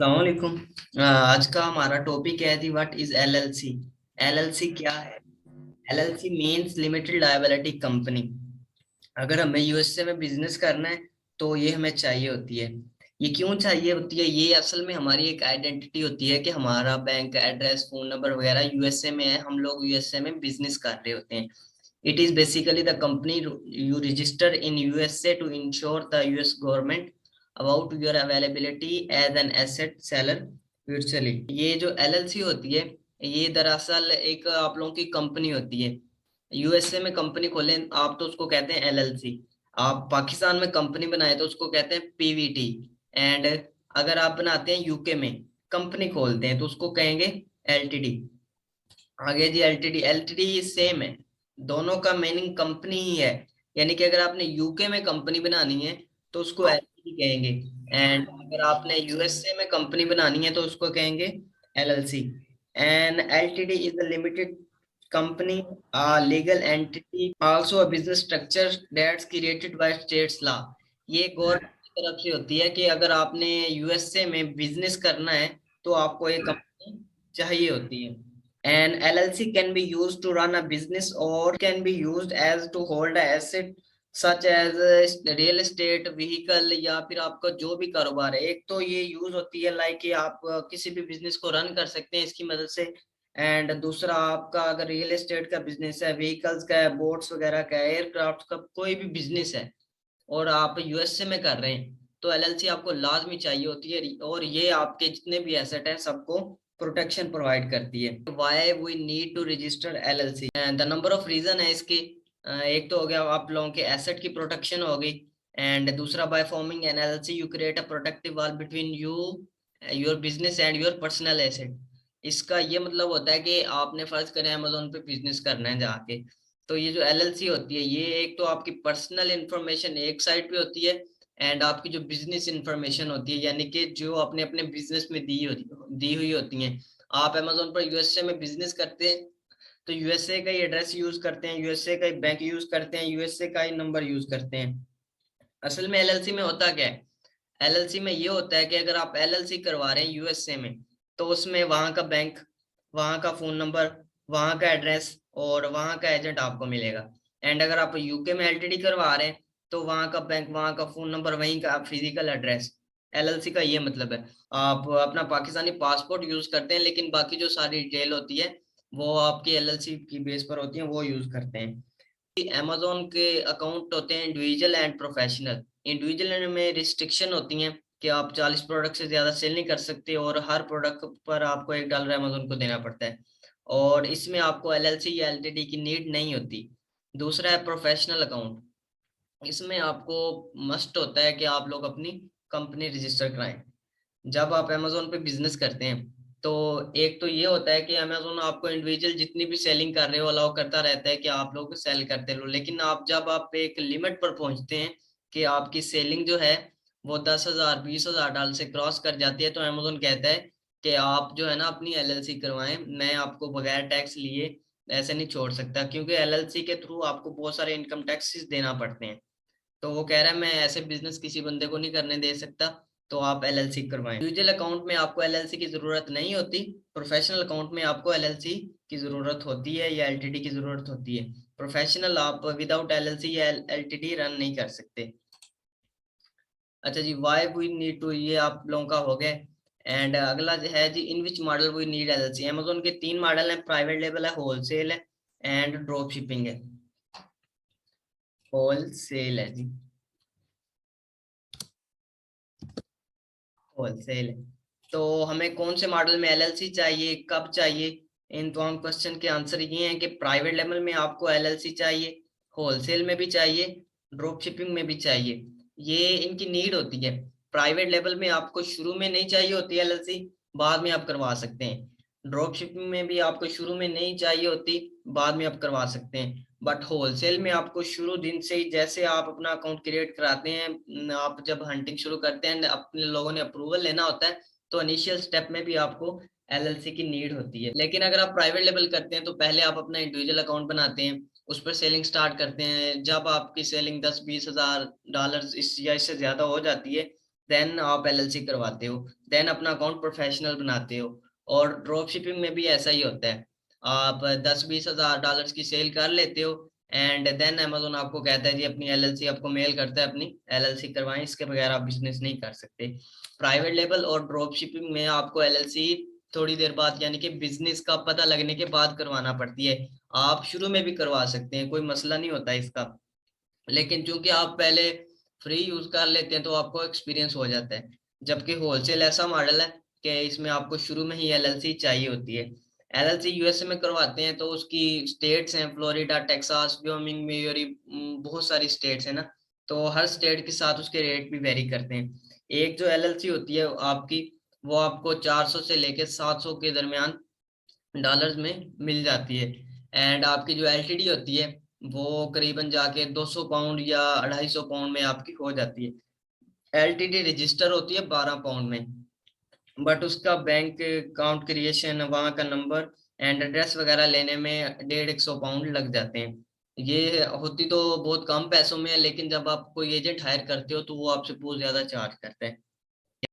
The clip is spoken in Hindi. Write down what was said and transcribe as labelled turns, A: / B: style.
A: अस्सलामुअलैकुम। आज का हमारा टॉपिक है दी व्हाट इज एलएलसी। एलएलसी क्या है? LLC means limited liability company. अगर हमें यूएसए में बिजनेस करना है तो ये हमें चाहिए होती है। ये क्यों चाहिए होती है? ये असल में हमारी एक आइडेंटिटी होती है कि हमारा बैंक एड्रेस, फोन नंबर वगैरह यूएसए में है, हम लोग यूएसए में बिजनेस कर रहे होते हैं। It is basically the company you register in USA to ensure the US government about your availability as an asset seller virtually। ये जो एलएलसी होती है, ये दरअसल एक आप लोगों की कंपनी होती है। यूएसए में कंपनी खोलें आप तो उसको कहते हैं एलएलसी। आप पाकिस्तान में कंपनी बनाए तो उसको कहते हैं पीवीटी। एंड अगर आप बनाते हैं यूके में कंपनी खोलते हैं तो उसको कहेंगे एलटीडी। आगे जी, एलटीडी एलटीडी सेम है, दोनों का मीनिंग कंपनी ही है। यानी कि अगर आपने यूके में कंपनी बनानी है तो उसको एलटीडी कहेंगे, एंड अगर आपने यूएसए में कंपनी बनानी है तो उसको कहेंगे LLC. And LTD is the limited company, a legal entity, also a business structure that's created by states law। ये गवर्नमेंट की तरफ से होती है कि अगर आपने यूएसए में बिजनेस करना है तो आपको एक कंपनी चाहिए होती है। An LLC can be used to run a business or can be used as to hold a asset such as real estate, vehicle, या फिर आपका जो भी कारोबार है। एक तो ये यूज होती है लाइक कि आप किसी भी बिजनेस को रन कर सकते हैं इसकी मदद से। एंड दूसरा, आपका अगर रियल एस्टेट का बिजनेस है, व्हीकल्स का है, बोट्स वगैरह का है, एयरक्राफ्ट का कोई भी बिजनेस है और आप यूएसए में कर रहे हैं तो एलएलसी आपको लाजमी चाहिए होती है। और ये आपके जितने भी एसेट हैं सबको प्रोटेक्शन प्रोवाइड करती है। Why we need to register LLC? The number of reason है इसके। एक तो हो गया आप लोगों के एसेट की प्रोटेक्शन हो गई। एंड दूसरा, by forming an LLC you create a protective wall between you, your business and your personal asset. इसका ये मतलब होता है कि आपने फर्ज करें अमेजोन पे बिजनेस करना है जाके, तो ये जो एलएलसी होती है ये एक तो आपकी पर्सनल इंफॉर्मेशन एक साइड पे होती है, एंड आपकी जो बिजनेस इंफॉर्मेशन होती है यानी कि जो अपने अपने बिजनेस में दी हुई होती हैं। आप अमेजोन पर यूएसए में बिजनेस करते हैं तो यूएसए का ही एड्रेस यूज करते हैं, यूएसए का ही बैंक यूज करते हैं, यूएसए का ही नंबर यूज करते हैं। असल में एलएलसी में होता क्या है? एलएलसी में ये होता है कि अगर आप एलएलसी करवा रहे हैं यूएसए में तो उसमें वहां का बैंक, वहां का फोन नंबर, वहां का एड्रेस और वहां का एजेंट आपको मिलेगा। एंड अगर आप यूके में एलटीडी करवा रहे हैं तो वहां का बैंक, वहां का फोन नंबर, वहीं का फिजिकल एड्रेस। एलएलसी का ये मतलब है। आप अपना पाकिस्तानी पासपोर्ट यूज करते हैं लेकिन बाकी जो सारी डिटेल होती है वो आपकी एलएलसी की बेस पर होती है, वो यूज करते हैं। अमेजोन के अकाउंट होते हैं इंडिविजुअल एंड प्रोफेशनल। इंडिविजुअल में रिस्ट्रिक्शन होती हैं कि आप 40 प्रोडक्ट से ज्यादा सेल नहीं कर सकते और हर प्रोडक्ट पर आपको $1 अमेजोन को देना पड़ता है। और इसमें आपको एलएलसी या एलटीडी की नीड नहीं होती। दूसरा है प्रोफेशनल अकाउंट। इसमें आपको मस्ट होता है कि आप लोग अपनी कंपनी रजिस्टर कराएं जब आप अमेजोन पे बिजनेस करते हैं। तो एक तो ये होता है कि अमेजोन आपको इंडिविजुअल जितनी भी सेलिंग कर रहे हो अलाउ करता रहता है कि आप लोग सेल करते रहो, लेकिन आप जब आप एक लिमिट पर पहुंचते हैं कि आपकी सेलिंग जो है वो 10,000 $20,000 से क्रॉस कर जाती है तो अमेजोन कहता है कि आप जो है ना अपनी एलएलसी करवाएं, मैं आपको बगैर टैक्स लिए ऐसे नहीं छोड़ सकता, क्योंकि एलएलसी के थ्रू आपको बहुत सारे इनकम टैक्सेस देना पड़ते हैं। तो वो कह रहा है मैं ऐसे बिजनेस किसी बंदे को नहीं करने दे सकता, तो आप एलएलसी करवाएं। इंडिविजुअल अकाउंट में आपको एलएलसी की जरूरत नहीं होती, प्रोफेशनल अकाउंट में आपको एलएलसी की जरूरत होती है या एलटीडी की जरूरत होती है। प्रोफेशनल आप विदाउट एलएलसी या एलटीडी रन नहीं कर सकते। अच्छा जी, वाई वी नीड टू, ये आप लोगों का हो गया। एंड अगला जो है जी, in which model we need LLC. Amazon के 3 मॉडल हैं, प्राइवेट लेबल है, होलसेल है एंड ड्रॉप शिपिंग है। होलसेल है जी, होलसेल है। तो हमें कौन से मॉडल में एलएलसी चाहिए, कब चाहिए? इन तमाम क्वेश्चन के आंसर ये हैं कि प्राइवेट लेवल में आपको एलएलसी चाहिए, होलसेल में भी चाहिए, ड्रॉप शिपिंग में भी चाहिए। ये इनकी नीड होती है। प्राइवेट लेवल में आपको शुरू में नहीं चाहिए होती एलएलसी, बाद में आप करवा सकते हैं। ड्रॉप शिपिंग में भी आपको शुरू में नहीं चाहिए होती, बाद में आप करवा सकते हैं। बट होलसेल में आपको शुरू दिन से ही, जैसे आप अपना अकाउंट क्रिएट कराते हैं, आप जब हंटिंग शुरू करते हैं, अपने लोगों ने अप्रूवल लेना होता है तो इनिशियल स्टेप में भी आपको एलएलसी की नीड होती है। लेकिन अगर आप प्राइवेट लेवल करते हैं तो पहले आप अपना इंडिविजुअल अकाउंट बनाते हैं, उस पर सेलिंग स्टार्ट करते हैं। जब आपकी सेलिंग $10-20 हज़ार इस या इससे ज्यादा हो जाती है देन आप एलएलसी करवाते हो, देन अपना अकाउंट प्रोफेशनल बनाते हो। और ड्रॉप शिपिंग में भी ऐसा ही होता है, आप 10-20 हज़ार डॉलर्स की सेल कर लेते हो एंड देन अमेजोन आपको कहता है जी अपनी एलएलसी, आपको मेल करता है अपनी एलएलसी करवाएं, इसके बगैर आप बिजनेस नहीं कर सकते। प्राइवेट लेवल और ड्रॉप शिपिंग में आपको एलएलसी थोड़ी देर बाद यानी कि बिजनेस का पता लगने के बाद करवाना पड़ती है। आप शुरू में भी करवा सकते हैं, कोई मसला नहीं होता इसका, लेकिन चूंकि आप पहले फ्री यूज कर लेते हैं तो आपको एक्सपीरियंस हो जाता है। जबकि होलसेल ऐसा मॉडल है कि इसमें आपको शुरू में ही एलएलसी चाहिए होती है। एलएलसी यूएसए में करवाते हैं तो उसकी स्टेट्स हैं, फ्लोरिडा, टेक्सास, व्योमिंग, मियोरी, बहुत सारी स्टेट्स हैं ना, तो हर स्टेट के साथ उसके रेट भी वेरी करते हैं। एक जो एलएलसी होती है आपकी, वो आपको 400 से लेकर 700 के दरमियान डॉलर्स में मिल जाती है। एंड आपकी जो एलटीडी होती है वो करीबन जाके 200 पाउंड या 250 पाउंड में आपकी हो जाती है। एलटीडी रजिस्टर होती है 12 पाउंड में, बट उसका बैंक अकाउंट क्रिएशन, वहाँ का नंबर एंड एड्रेस वगैरह लेने में 150-100 पाउंड लग जाते हैं। ये होती तो बहुत कम पैसों में है, लेकिन जब आप कोई एजेंट हायर करते हो तो वो आपसे बहुत ज्यादा चार्ज करता है।